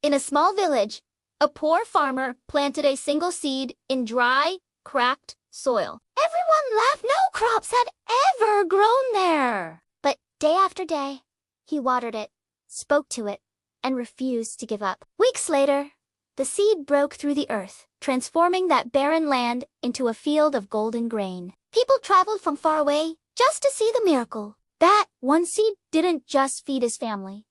In a small village, a poor farmer planted a single seed in dry, cracked soil. Everyone laughed. No crops had ever grown there. But day after day, he watered it, spoke to it, and refused to give up. Weeks later, the seed broke through the earth, transforming that barren land into a field of golden grain. People traveled from far away just to see the miracle. That one seed didn't just feed his family.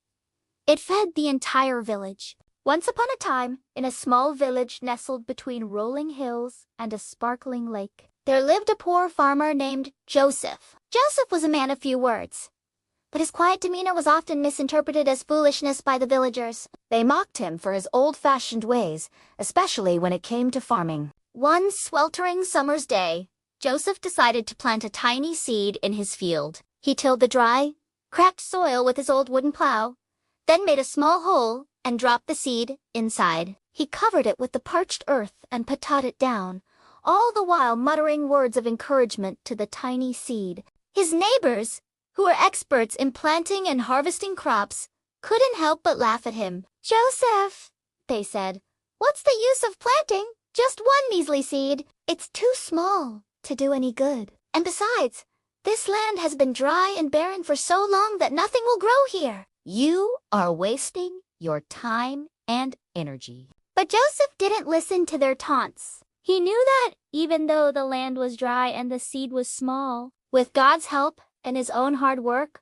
It fed the entire village. Once upon a time, in a small village nestled between rolling hills and a sparkling lake, there lived a poor farmer named Joseph. Joseph was a man of few words, but his quiet demeanor was often misinterpreted as foolishness by the villagers. They mocked him for his old-fashioned ways, especially when it came to farming. One sweltering summer's day, Joseph decided to plant a tiny seed in his field. He tilled the dry, cracked soil with his old wooden plow, then made a small hole and dropped the seed inside. He covered it with the parched earth and potted it down, all the while muttering words of encouragement to the tiny seed. His neighbors, who were experts in planting and harvesting crops, couldn't help but laugh at him. "Joseph," they said, "what's the use of planting just one measly seed? It's too small to do any good. And besides, this land has been dry and barren for so long that nothing will grow here." You are wasting your time and energy. But Joseph didn't listen to their taunts. He knew that, even though the land was dry and the seed was small, with God's help and his own hard work,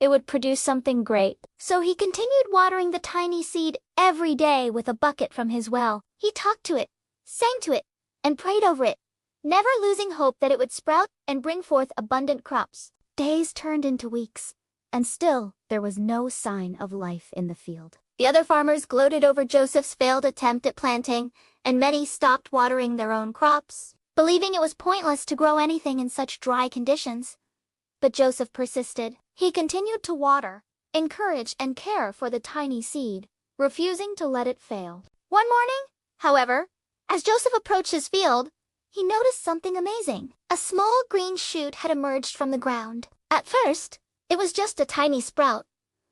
it would produce something great. So he continued watering the tiny seed every day with a bucket from his well. He talked to it, sang to it, and prayed over it, never losing hope that it would sprout and bring forth abundant crops. Days turned into weeks, and still there was no sign of life in the field. The other farmers gloated over Joseph's failed attempt at planting, and many stopped watering their own crops, believing it was pointless to grow anything in such dry conditions. But Joseph persisted. He continued to water, encourage, and care for the tiny seed, refusing to let it fail. One morning, however, as Joseph approached his field, he noticed something amazing. A small green shoot had emerged from the ground. At first, it was just a tiny sprout,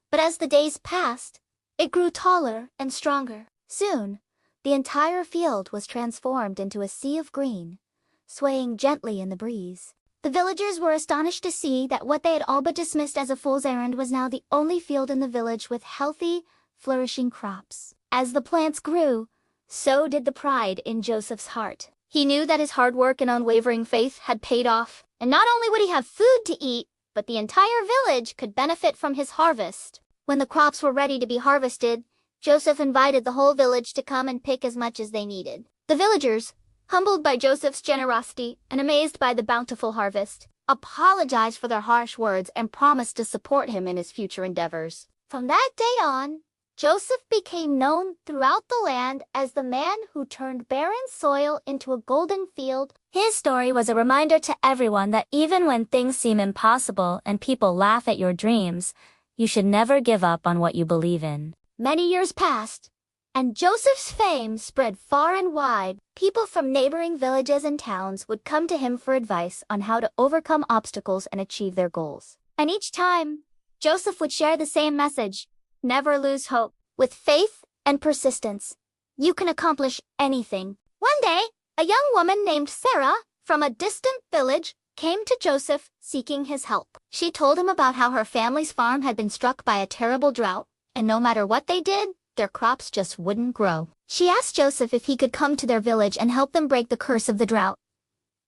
but as the days passed, it grew taller and stronger. Soon, the entire field was transformed into a sea of green, swaying gently in the breeze. The villagers were astonished to see that what they had all but dismissed as a fool's errand was now the only field in the village with healthy, flourishing crops. As the plants grew, so did the pride in Joseph's heart. He knew that his hard work and unwavering faith had paid off, and not only would he have food to eat, but the entire village could benefit from his harvest. When the crops were ready to be harvested, Joseph invited the whole village to come and pick as much as they needed. The villagers, humbled by Joseph's generosity and amazed by the bountiful harvest, apologized for their harsh words and promised to support him in his future endeavors. From that day on, Joseph became known throughout the land as the man who turned barren soil into a golden field. His story was a reminder to everyone that even when things seem impossible and people laugh at your dreams, you should never give up on what you believe in. Many years passed, and Joseph's fame spread far and wide. People from neighboring villages and towns would come to him for advice on how to overcome obstacles and achieve their goals. And each time, Joseph would share the same message: never lose hope. With faith and persistence, you can accomplish anything. One day, a young woman named Sarah from a distant village came to Joseph seeking his help. She told him about how her family's farm had been struck by a terrible drought, and no matter what they did, their crops just wouldn't grow. She asked Joseph if he could come to their village and help them break the curse of the drought.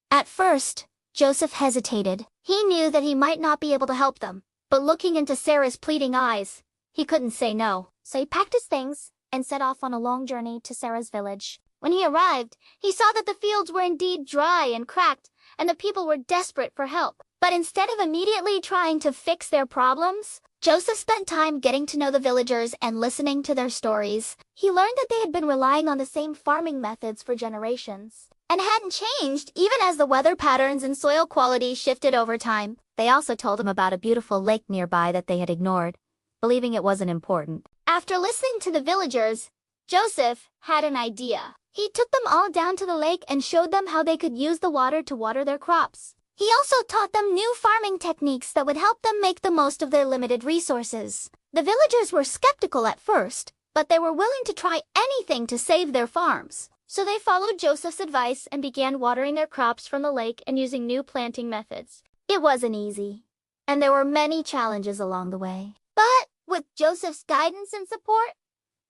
At first, Joseph hesitated. He knew that he might not be able to help them, but looking into Sarah's pleading eyes, he couldn't say no. So he packed his things and set off on a long journey to Sarah's village. When he arrived, he saw that the fields were indeed dry and cracked, and the people were desperate for help. But instead of immediately trying to fix their problems, Joseph spent time getting to know the villagers and listening to their stories. He learned that they had been relying on the same farming methods for generations, and hadn't changed even as the weather patterns and soil quality shifted over time. They also told him about a beautiful lake nearby that they had ignored, believing it wasn't important. After listening to the villagers, Joseph had an idea. He took them all down to the lake and showed them how they could use the water to water their crops. He also taught them new farming techniques that would help them make the most of their limited resources. The villagers were skeptical at first, but they were willing to try anything to save their farms. So they followed Joseph's advice and began watering their crops from the lake and using new planting methods. It wasn't easy, and there were many challenges along the way. But with Joseph's guidance and support,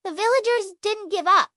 the villagers didn't give up,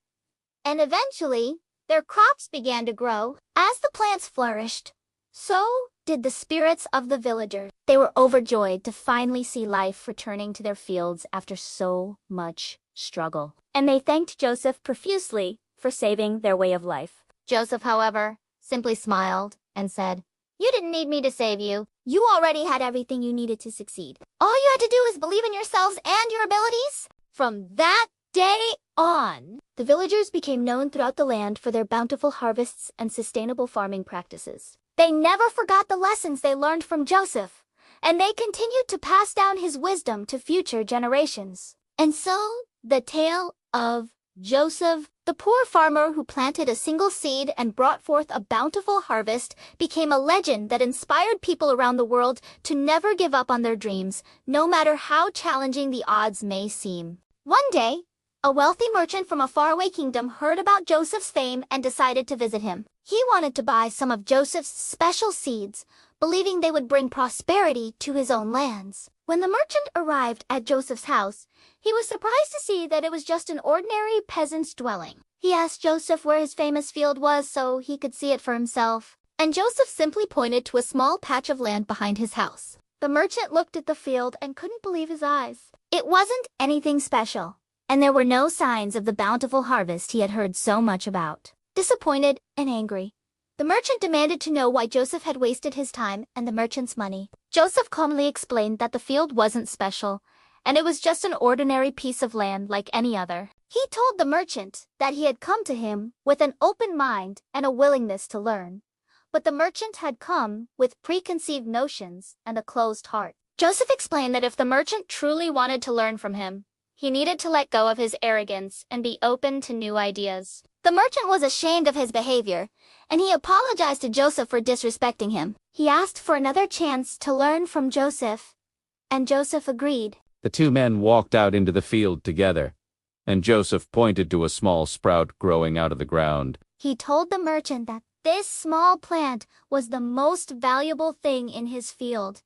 and eventually their crops began to grow. As the plants flourished, so did the spirits of the villagers. They were overjoyed to finally see life returning to their fields after so much struggle, and they thanked Joseph profusely for saving their way of life. Joseph, however, simply smiled and said, "You didn't need me to save you. You already had everything you needed to succeed. All you had to do was believe in yourselves and your abilities." From that day on, the villagers became known throughout the land for their bountiful harvests and sustainable farming practices. They never forgot the lessons they learned from Joseph, and they continued to pass down his wisdom to future generations. And so, the tale of Joseph, the poor farmer who planted a single seed and brought forth a bountiful harvest, became a legend that inspired people around the world to never give up on their dreams, no matter how challenging the odds may seem. One day, a wealthy merchant from a faraway kingdom heard about Joseph's fame and decided to visit him. He wanted to buy some of Joseph's special seeds, believing they would bring prosperity to his own lands. When the merchant arrived at Joseph's house, he was surprised to see that it was just an ordinary peasant's dwelling. He asked Joseph where his famous field was so he could see it for himself, and Joseph simply pointed to a small patch of land behind his house. The merchant looked at the field and couldn't believe his eyes. It wasn't anything special, and there were no signs of the bountiful harvest he had heard so much about. Disappointed and angry, the merchant demanded to know why Joseph had wasted his time and the merchant's money. Joseph calmly explained that the field wasn't special, and it was just an ordinary piece of land like any other. He told the merchant that he had come to him with an open mind and a willingness to learn, but the merchant had come with preconceived notions and a closed heart. Joseph explained that if the merchant truly wanted to learn from him, he needed to let go of his arrogance and be open to new ideas. The merchant was ashamed of his behavior, and he apologized to Joseph for disrespecting him. He asked for another chance to learn from Joseph, and Joseph agreed. The two men walked out into the field together, and Joseph pointed to a small sprout growing out of the ground. He told the merchant that this small plant was the most valuable thing in his field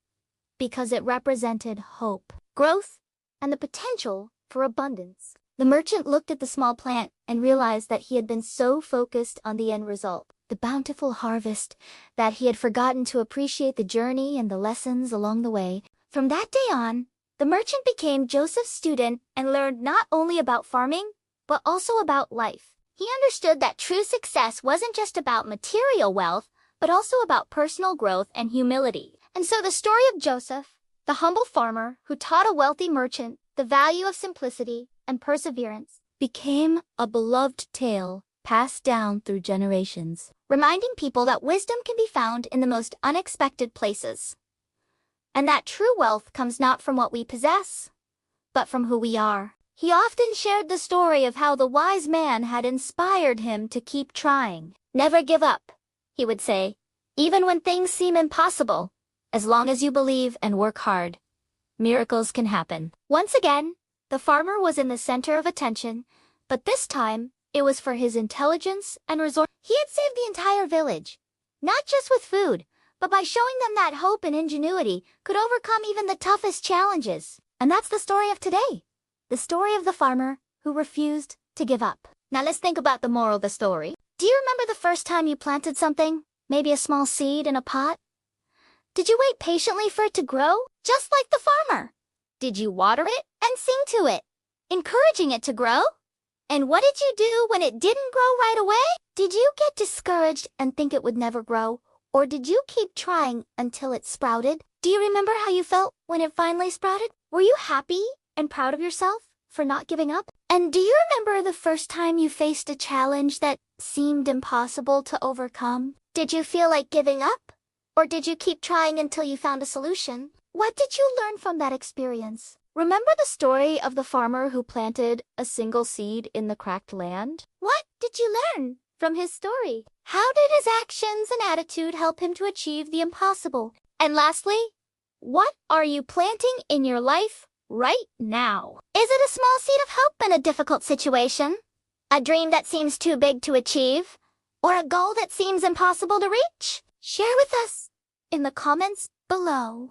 because it represented hope, growth, and the potential for abundance. The merchant looked at the small plant and realized that he had been so focused on the end result, the bountiful harvest, that he had forgotten to appreciate the journey and the lessons along the way. From that day on, the merchant became Joseph's student and learned not only about farming, but also about life. He understood that true success wasn't just about material wealth, but also about personal growth and humility. And so the story of Joseph, the humble farmer who taught a wealthy merchant the value of simplicity and perseverance, became a beloved tale passed down through generations, reminding people that wisdom can be found in the most unexpected places, and that true wealth comes not from what we possess, but from who we are. He often shared the story of how the wise man had inspired him to keep trying. "Never give up," he would say, "even when things seem impossible. As long as you believe and work hard, miracles can happen." Once again, the farmer was in the center of attention, but this time it was for his intelligence and resource. He had saved the entire village, not just with food, but by showing them that hope and ingenuity could overcome even the toughest challenges. And that's the story of today. The story of the farmer who refused to give up. Now let's think about the moral of the story. Do you remember the first time you planted something? Maybe a small seed in a pot? Did you wait patiently for it to grow? Just like the farmer. Did you water it and sing to it, encouraging it to grow? And what did you do when it didn't grow right away? Did you get discouraged and think it would never grow? Or did you keep trying until it sprouted? Do you remember how you felt when it finally sprouted? Were you happy and proud of yourself for not giving up? And do you remember the first time you faced a challenge that seemed impossible to overcome? Did you feel like giving up? Or did you keep trying until you found a solution? What did you learn from that experience? Remember the story of the farmer who planted a single seed in the cracked land? What did you learn from his story? How did his actions and attitude help him to achieve the impossible? And lastly, what are you planting in your life right now. Is it a small seed of hope in a difficult situation? A dream that seems too big to achieve? Or a goal that seems impossible to reach? Share with us in the comments below.